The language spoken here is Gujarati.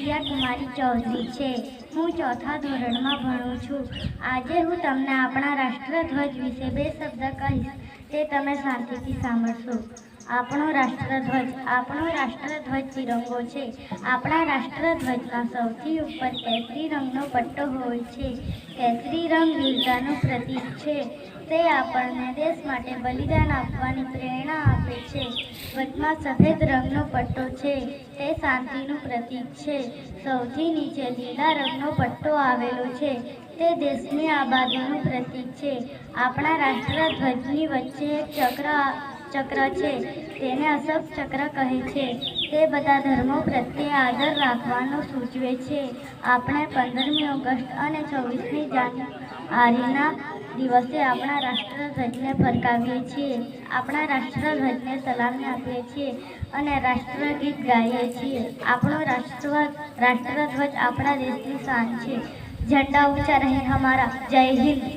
આલિયા કુમારી ચૌધરી છે. હું ચોથા ધોરણમાં ભણું છું. આજે હું તમને આપણા રાષ્ટ્રધ્વજ વિશે 2 શબ્દ કહીશ, તે તમે શાંતિથી સાંભળશો. આપણો રાષ્ટ્રધ્વજ તિરંગો છે. આપણા રાષ્ટ્રધ્વજના સૌથી ઉપર કેસરી રંગનો પટ્ટો હોય છે. કેસરી રંગ વીરતાનું પ્રતીક છે. તે આપણને દેશ માટે બલિદાન આપવાની પ્રેરણા આપે છે. વચમાં સફેદ રંગનો પટ્ટો છે, તે શાંતિનું પ્રતીક છે. સૌથી નીચે લીલા રંગનો પટ્ટો આવેલો છે, તે દેશની આબાદીનું પ્રતીક છે. આપણા રાષ્ટ્રધ્વજની વચ્ચે એક ચક્ર છે, તેને અશોક ચક્ર કહે છે. તે બધા ધર્મો પ્રત્યે આદર રાખવાનું સૂચવે છે. આપણે 15મી ઓગસ્ટ અને 26મી જાન્યુઆરીના દિવસે આપણા રાષ્ટ્રધ્વજને ફરકાવીએ છીએ. આપણા રાષ્ટ્રધ્વજને સલામી આપીએ છીએ અને રાષ્ટ્રગીત ગાઈએ છીએ. આપણો રાષ્ટ્રધ્વજ આપણા દેશની શાન છે. ઝંડા ઊંચા રહે હમારા. જય હિન્દ.